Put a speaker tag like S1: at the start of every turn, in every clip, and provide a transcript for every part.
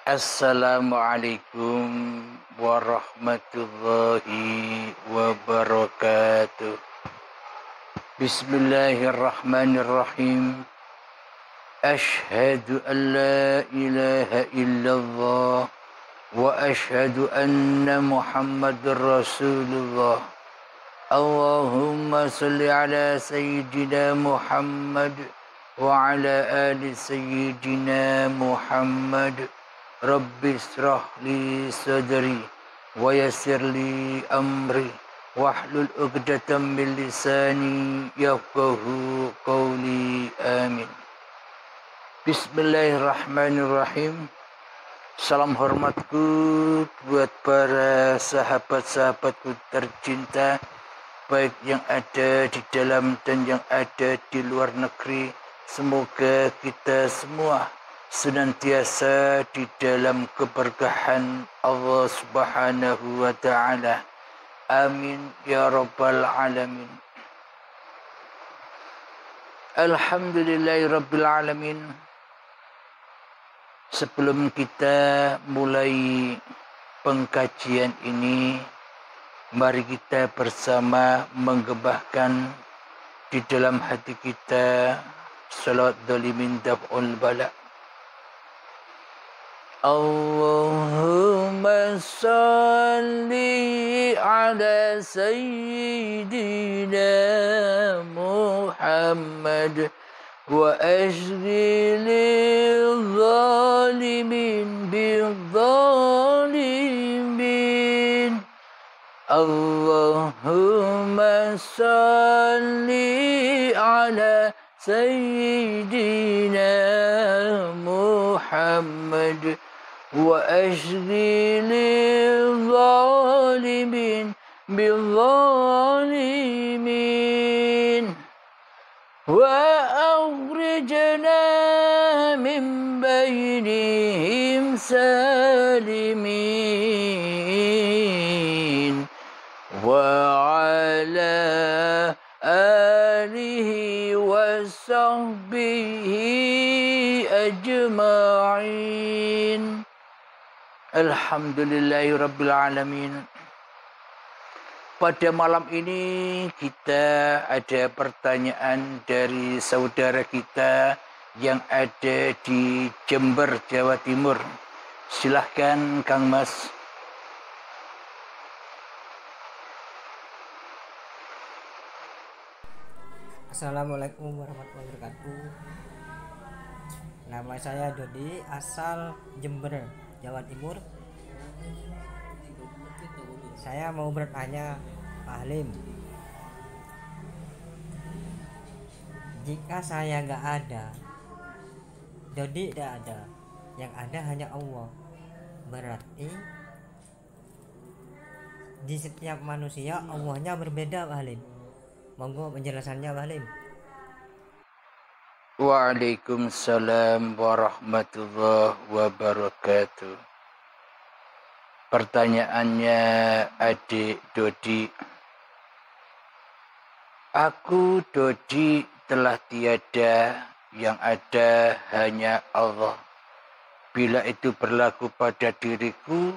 S1: Assalamualaikum warahmatullahi wabarakatuh. Bismillahirrahmanirrahim. Ashhadu an la ilaha illallah wa ashhadu anna Muhammadar Rasulullah. Allahumma salli ala sayyidina Muhammad wa ala ali sayyidina Muhammad. Rabbi israh li sadri wa yassir li amri wahlul 'uqdatam min lisani yafqahu qawli. Amin. Bismillahirrahmanirrahim. Salam hormatku buat para sahabat-sahabatku tercinta, baik yang ada di dalam dan yang ada di luar negeri. Semoga kita semua senantiasa di dalam keberkahan Allah Subhanahu wa ta'ala. Amin ya rabbal alamin. Alhamdulillahi rabbil alamin. Sebelum kita mulai pengkajian ini, mari kita bersama menggembahkan di dalam hati kita salat dolimin daf'ul bala. Allahumma salli ala sayyidina Muhammad wa ashghilil zalimin bil zalimin. Allahumma salli ala sayyidina Muhammad wa ashghilil zalimin bil zalimin wa akhrijna min bainihim salimin wa ala alihi wa sahbihi ajma'in. Alhamdulillahirabbil alamin. Pada malam ini kita ada pertanyaan dari saudara kita yang ada di Jember, Jawa Timur. Silahkan Kang Mas.
S2: Assalamualaikum warahmatullahi wabarakatuh. Nama saya Dodi, asal Jember, Jawa Timur. Saya mau bertanya, Pak Halim, jika saya nggak ada, Dodi tidak ada, yang ada hanya Allah, berarti di setiap manusia Allahnya berbeda, Pak Halim. Monggo penjelasannya, Pak Halim.
S1: Waalaikumsalam warahmatullahi wabarakatuh. Pertanyaannya adik Dodi. Aku Dodi telah tiada, yang ada hanya Allah. Bila itu berlaku pada diriku,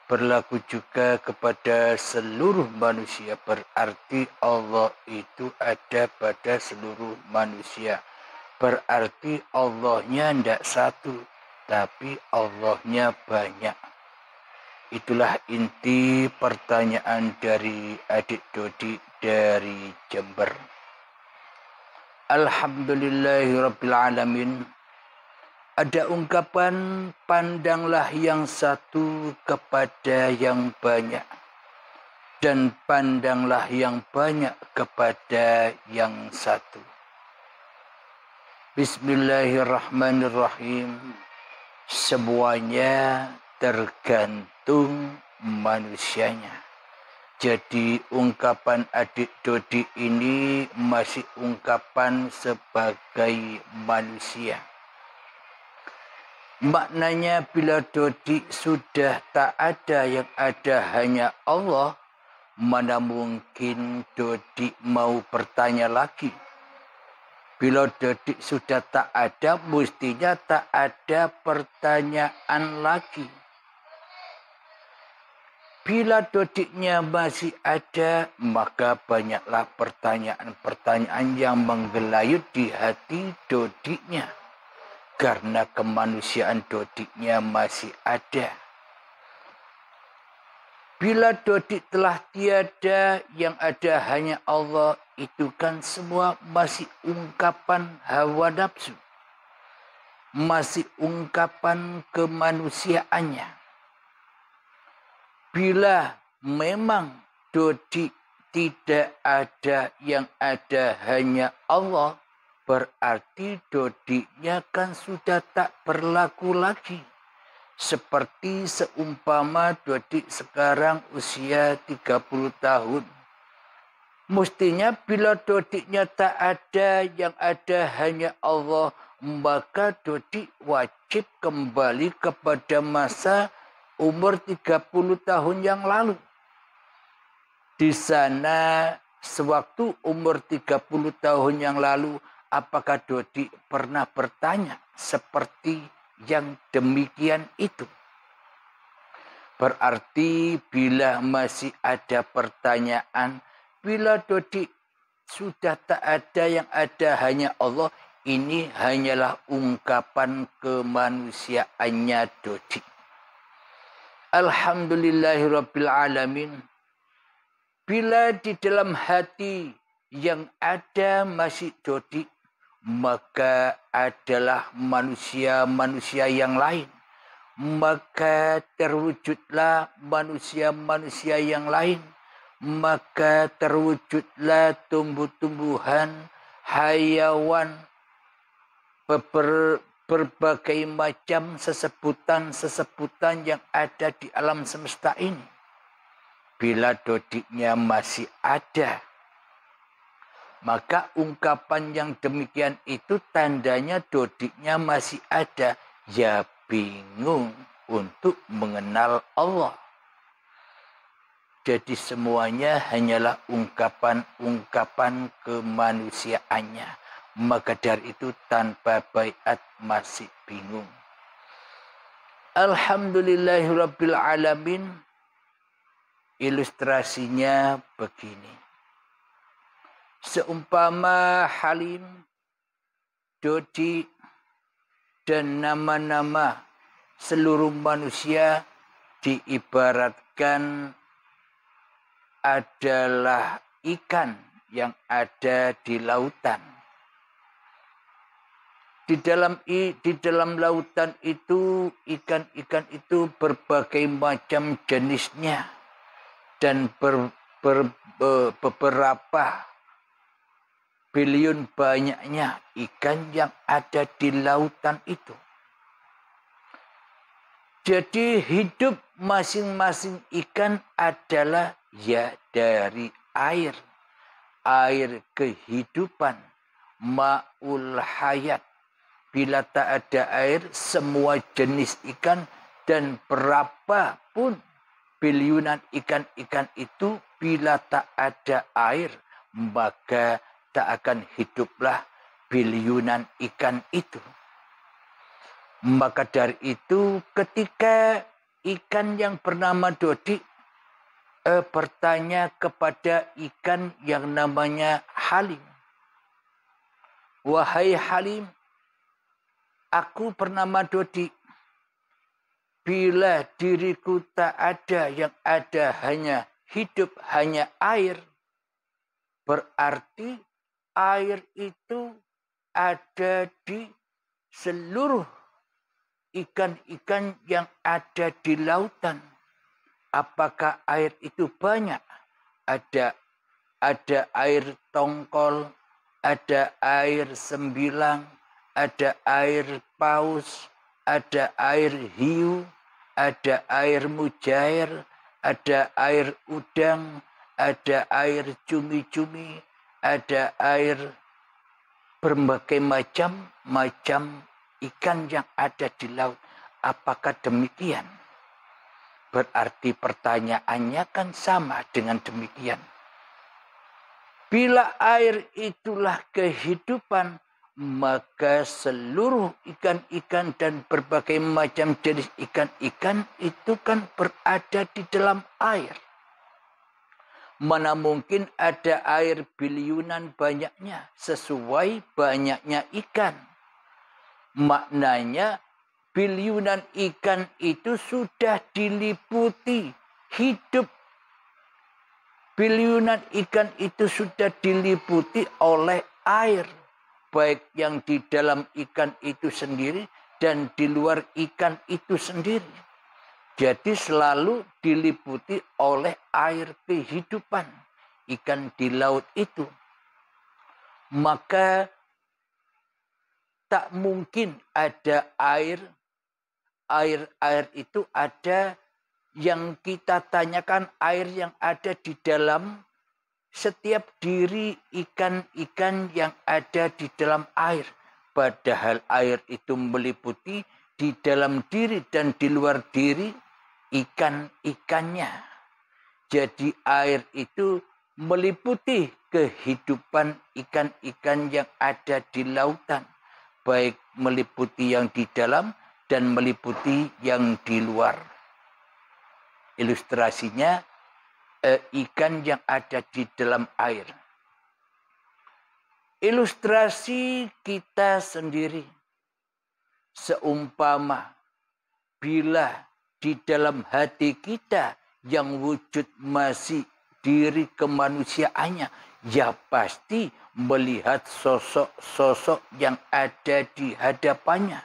S1: berlaku juga kepada seluruh manusia. Berarti Allah itu ada pada seluruh manusia. Berarti Allahnya tidak satu, tapi Allahnya banyak. Itulah inti pertanyaan dari adik Dodi dari Jember. Alhamdulillahirabbil alamin. Ada ungkapan, pandanglah yang satu kepada yang banyak, dan pandanglah yang banyak kepada yang satu. Bismillahirrahmanirrahim. Semuanya tergantung manusianya. Jadi ungkapan adik Dodi ini masih ungkapan sebagai manusia. Maknanya bila Dodi sudah tak ada, yang ada hanya Allah, mana mungkin Dodi mau bertanya lagi. Bila dodik sudah tak ada, mestinya tak ada pertanyaan lagi. Bila dodiknya masih ada, maka banyaklah pertanyaan-pertanyaan yang menggelayut di hati dodiknya. Karena kemanusiaan dodiknya masih ada. Bila dodik telah tiada, yang ada hanya Allah, itu kan semua masih ungkapan hawa nafsu. Masih ungkapan kemanusiaannya. Bila memang dodik tidak ada, yang ada hanya Allah, berarti dodiknya kan sudah tak berlaku lagi. Seperti seumpama dodik sekarang usia 30 tahun. Mestinya bila dodiknya tak ada, yang ada hanya Allah, maka dodik wajib kembali kepada masa umur 30 tahun yang lalu. Di sana sewaktu umur 30 tahun yang lalu, apakah dodik pernah bertanya seperti yang demikian itu? Berarti bila masih ada pertanyaan, bila dodik sudah tak ada, yang ada hanya Allah, ini hanyalah ungkapan kemanusiaannya dodik. Alhamdulillahirabbil alamin. Bila di dalam hati yang ada masih dodik, maka adalah manusia-manusia yang lain. Maka terwujudlah manusia-manusia yang lain. Maka terwujudlah tumbuh-tumbuhan, hayawan, berbagai macam sesebutan-sesebutan yang ada di alam semesta ini. Bila dodiknya masih ada, maka ungkapan yang demikian itu tandanya dodiknya masih ada. Ya bingung untuk mengenal Allah. Jadi semuanya hanyalah ungkapan-ungkapan kemanusiaannya. Maka dari itu tanpa baiat masih bingung. Alhamdulillahirabbil alamin. Ilustrasinya begini. Seumpama Halim, Dodik, dan nama-nama seluruh manusia diibaratkan adalah ikan yang ada di lautan. Di dalam lautan itu, ikan-ikan itu berbagai macam jenisnya. Dan beberapa bilion banyaknya ikan yang ada di lautan itu. Jadi hidup masing-masing ikan adalah ya dari air. Air kehidupan, ma'ul hayat. Bila tak ada air, semua jenis ikan dan berapapun biliunan ikan-ikan itu, bila tak ada air, maka tak akan hiduplah biliunan ikan itu. Maka dari itu ketika ikan yang bernama Dodik bertanya kepada ikan yang namanya Halim. Wahai Halim, aku bernama Dodik. Bila diriku tak ada, yang ada hanya hidup, hanya air, berarti air itu ada di seluruh ikan-ikan yang ada di lautan. Apakah air itu banyak? Ada air tongkol, ada air sembilang, ada air paus, ada air hiu, ada air mujair, ada air udang, ada air cumi-cumi, ada air berbagai macam ikan yang ada di laut. Apakah demikian? Berarti pertanyaannya kan sama dengan demikian. Bila air itulah kehidupan, maka seluruh ikan-ikan dan berbagai macam jenis ikan-ikan itu kan berada di dalam air. Mana mungkin ada air biliunan banyaknya sesuai banyaknya ikan. Maknanya biliunan ikan itu sudah diliputi hidup. Biliunan ikan itu sudah diliputi oleh air. Baik yang di dalam ikan itu sendiri dan di luar ikan itu sendiri. Jadi selalu diliputi oleh air kehidupan ikan di laut itu. Maka tak mungkin ada air itu ada yang kita tanyakan air yang ada di dalam setiap diri ikan-ikan yang ada di dalam air. Padahal air itu meliputi di dalam diri dan di luar diri ikan-ikannya. Jadi air itu meliputi kehidupan ikan-ikan yang ada di lautan. Baik meliputi yang di dalam dan meliputi yang di luar. Ilustrasinya ikan yang ada di dalam air. Ilustrasi kita sendiri. Seumpama bila di dalam hati kita yang wujud masih diri kemanusiaannya, ya pasti melihat sosok-sosok yang ada di hadapannya.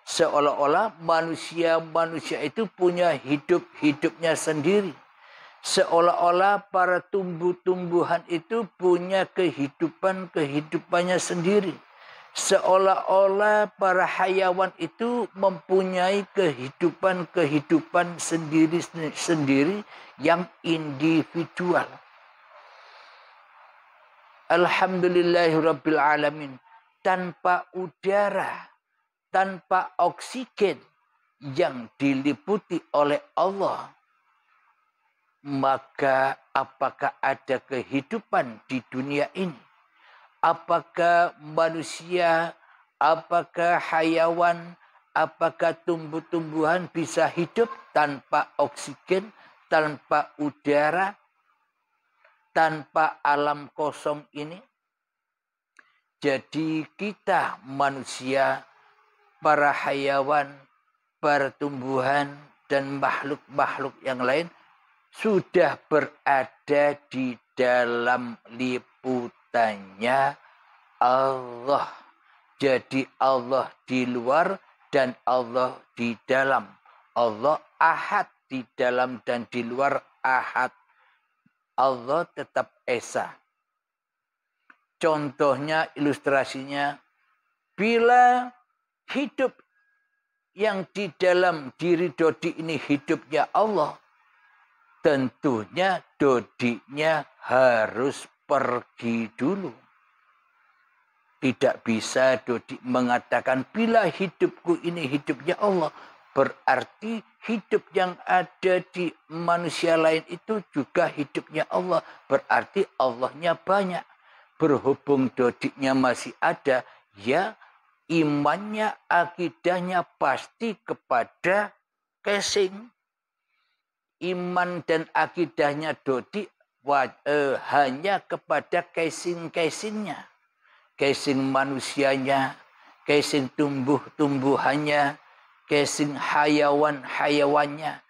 S1: Seolah-olah manusia-manusia itu punya hidupnya sendiri. Seolah-olah para tumbuh-tumbuhan itu punya kehidupannya sendiri. Seolah-olah para hayawan itu mempunyai kehidupan sendiri-sendiri yang individual. Alhamdulillahirabbil alamin. Tanpa udara, tanpa oksigen yang diliputi oleh Allah, maka apakah ada kehidupan di dunia ini? Apakah manusia, apakah hayawan, apakah tumbuh-tumbuhan bisa hidup tanpa oksigen, tanpa udara, tanpa alam kosong ini? Jadi kita manusia, para hayawan, para tumbuhan, dan makhluk-makhluk yang lain sudah berada di dalam liputannya Allah. Jadi Allah di luar dan Allah di dalam. Allah ahad, di dalam dan di luar ahad. Allah tetap esa. Contohnya, ilustrasinya, bila hidup yang di dalam diri Dodi ini hidupnya Allah, tentunya Dodinya harus pergi dulu. Tidak bisa Dodi mengatakan bila hidupku ini hidupnya Allah, berarti hidup yang ada di manusia lain itu juga hidupnya Allah. Berarti Allahnya banyak. Berhubung Dodinya masih ada, ya imannya, akidahnya pasti kepada casing. Iman dan akidahnya Dodi hanya kepada casing-casingnya. Casing manusianya, casing tumbuh-tumbuhannya, casing hayawan-hayawannya.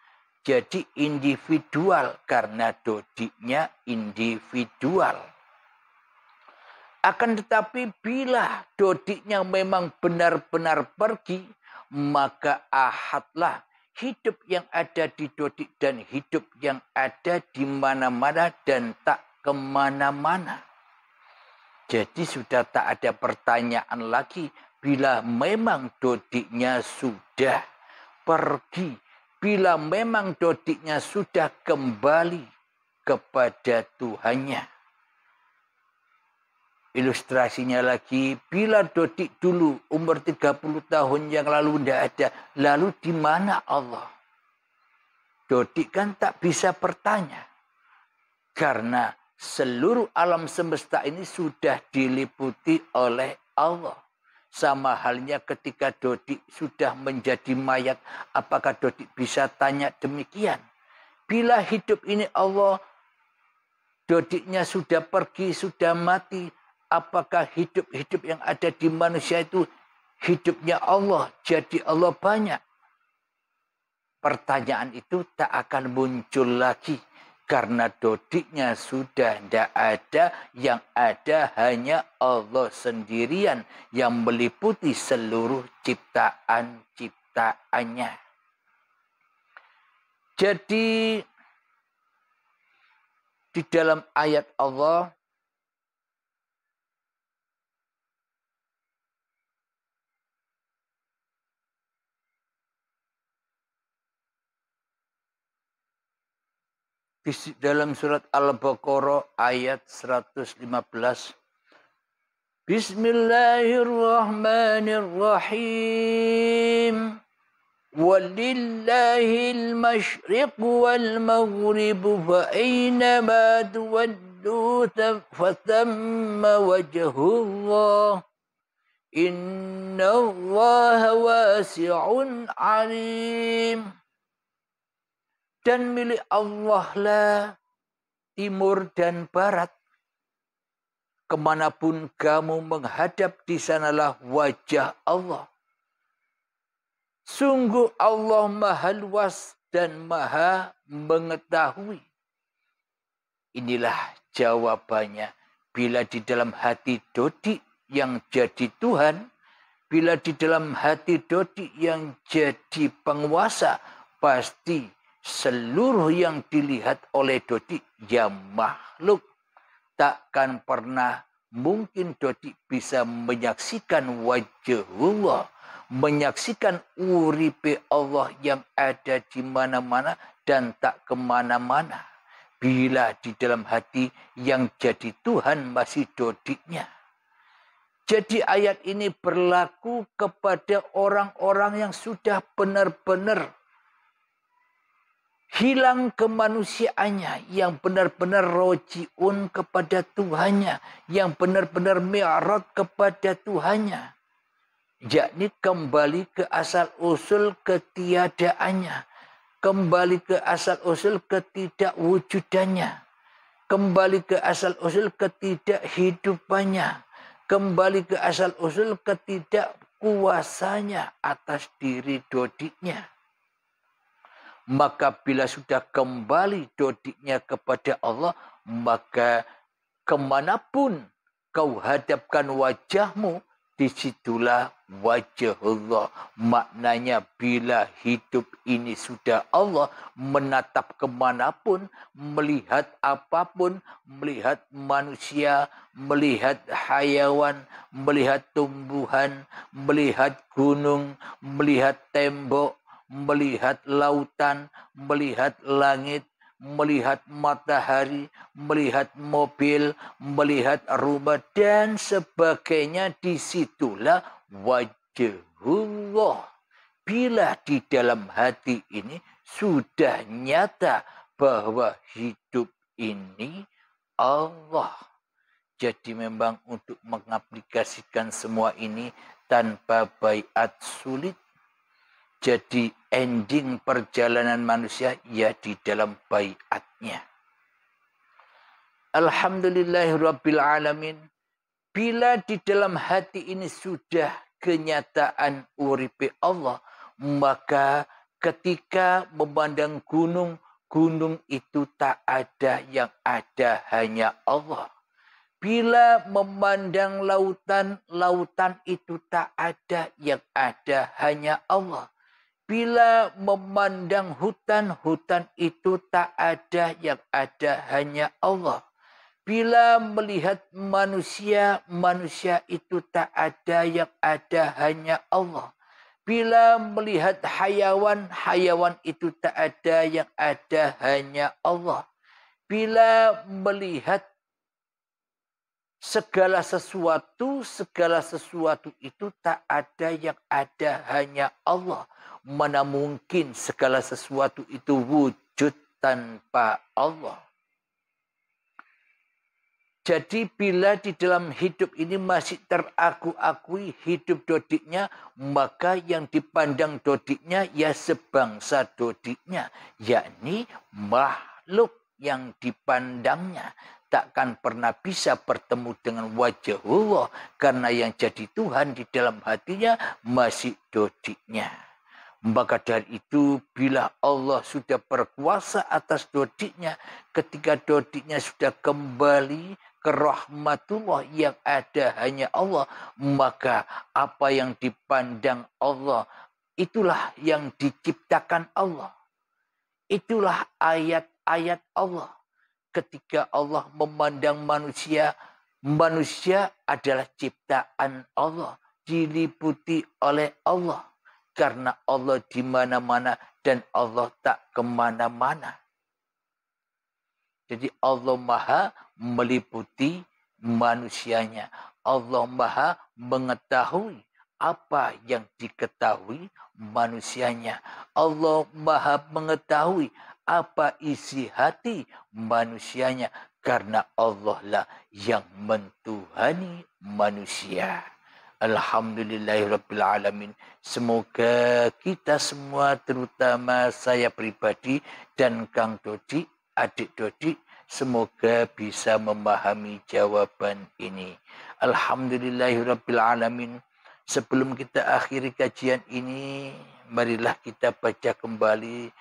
S1: Jadi individual karena Dodinya individual. Akan tetapi bila Dodinya memang benar-benar pergi, maka ahadlah hidup yang ada di Dodi dan hidup yang ada di mana-mana dan tak kemana-mana. Jadi sudah tak ada pertanyaan lagi bila memang Dodinya sudah pergi. Bila memang Dodinya sudah kembali kepada Tuhannya. Ilustrasinya lagi, bila Dodi dulu umur 30 tahun yang lalu tidak ada, lalu di mana Allah? Dodi kan tak bisa bertanya. Karena seluruh alam semesta ini sudah diliputi oleh Allah. Sama halnya ketika Dodik sudah menjadi mayat, apakah Dodik bisa tanya demikian? Bila hidup ini Allah, Dodiknya sudah pergi, sudah mati, apakah hidup-hidup yang ada di manusia itu hidupnya Allah, jadi Allah banyak? Pertanyaan itu tak akan muncul lagi. Karena Dodiknya sudah tidak ada, yang ada hanya Allah sendirian yang meliputi seluruh ciptaan-ciptaannya. Jadi di dalam ayat Allah di dalam surat Al-Baqarah ayat 115. Bismillahirrahmanirrahim. Walillahil masyriq wal maghrib fa aynama tuwallu fathamma wajhullah. Innallaha wasi'un alim. Dan milik Allah lah timur dan barat. Kemanapun kamu menghadap, di sanalah wajah Allah. Sungguh Allah maha luas dan maha mengetahui. Inilah jawabannya. Bila di dalam hati Dodik yang jadi Tuhan, bila di dalam hati Dodik yang jadi penguasa, pasti seluruh yang dilihat oleh Dodik ya makhluk. Takkan pernah mungkin Dodik bisa menyaksikan wajahullah, menyaksikan uripe Allah yang ada di mana-mana dan tak kemana-mana. Bila di dalam hati yang jadi Tuhan masih Dodiknya. Jadi ayat ini berlaku kepada orang-orang yang sudah benar-benar hilang kemanusiaannya, yang benar-benar rojiun kepada Tuhannya, yang benar-benar mi'rad kepada Tuhannya, yakni kembali ke asal usul ketiadaannya, kembali ke asal usul ketidakwujudannya, kembali ke asal usul ketidakhidupannya, kembali ke asal usul ketidakkuasanya atas diri Dodiknya. Maka bila sudah kembali Dodiknya kepada Allah, maka kemanapun kau hadapkan wajahmu, disitulah wajah Allah. Maknanya bila hidup ini sudah Allah, menatap kemanapun, melihat apapun, melihat manusia, melihat hayawan, melihat tumbuhan, melihat gunung, melihat tembok, melihat lautan, melihat langit, melihat matahari, melihat mobil, melihat rumah, dan sebagainya. Disitulah wajahullah. Bila di dalam hati ini sudah nyata bahwa hidup ini Allah. Jadi memang untuk mengaplikasikan semua ini tanpa baiat sulit. Jadi ending perjalanan manusia ya di dalam baiatnya. Alhamdulillahirabbil alamin. Bila di dalam hati ini sudah kenyataan uripe Allah, maka ketika memandang gunung, gunung itu tak ada, yang ada hanya Allah. Bila memandang lautan, lautan itu tak ada, yang ada hanya Allah. Bila memandang hutan, hutan itu tak ada, yang ada hanya Allah. Bila melihat manusia, manusia itu tak ada, yang ada hanya Allah. Bila melihat hayawan, hayawan itu tak ada, yang ada hanya Allah. Bila melihat segala sesuatu itu tak ada, yang ada hanya Allah. Mana mungkin segala sesuatu itu wujud tanpa Allah. Jadi bila di dalam hidup ini masih teraku-akui hidup dodiknya, maka yang dipandang dodiknya ya sebangsa dodiknya, yakni makhluk yang dipandangnya. Takkan pernah bisa bertemu dengan wajah Allah, karena yang jadi Tuhan di dalam hatinya masih dodiknya. Maka dari itu, bila Allah sudah berkuasa atas dodiknya, ketika dodiknya sudah kembali ke rahmatullah yang ada hanya Allah, maka apa yang dipandang Allah, itulah yang diciptakan Allah. Itulah ayat-ayat Allah. Ketika Allah memandang manusia, manusia adalah ciptaan Allah, diliputi oleh Allah. Karena Allah di mana-mana dan Allah tak kemana-mana. Jadi Allah Maha meliputi manusianya. Allah Maha mengetahui apa yang diketahui manusianya. Allah Maha mengetahui apa isi hati manusianya. Karena Allah lah yang mentuhani manusia. Alhamdulillahirrabbilalamin. Semoga kita semua, terutama saya pribadi dan Kang Dodi, adik Dodi, semoga bisa memahami jawaban ini. Alhamdulillahirrabbilalamin. Sebelum kita akhiri kajian ini, marilah kita baca kembali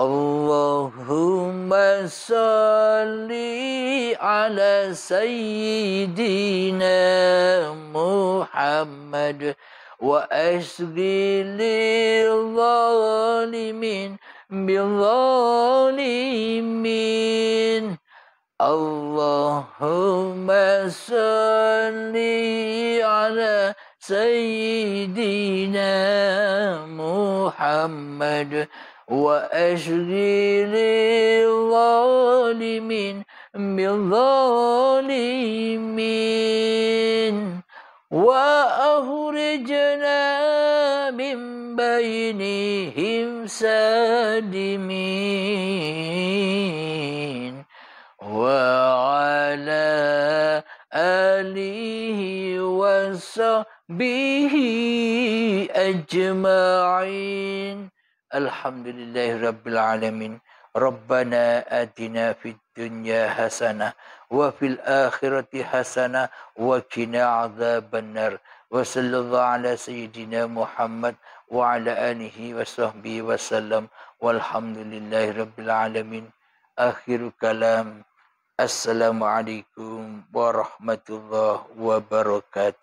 S1: Allahumma salli ala sayyidina Muhammad wa asri lil zalimin bil zalimin. Allahumma salli ala sayyidina Muhammad وأشغل الظالمين بالظالمين وأخرجنا من بينهم سالمين وعلى آله وصحبه أجمعين. Alhamdulillahirrabbilalamin. Rabbana atina fid dunya hasanah wa fil akhirati hasanah wa qina adzabannar. Wa sallallahu ala sayyidina Muhammad wa ala alihi wa sahbihi wa sallam. Walhamdulillahirrabbilalamin. Akhiru kalam. Assalamualaikum warahmatullahi wabarakatuh.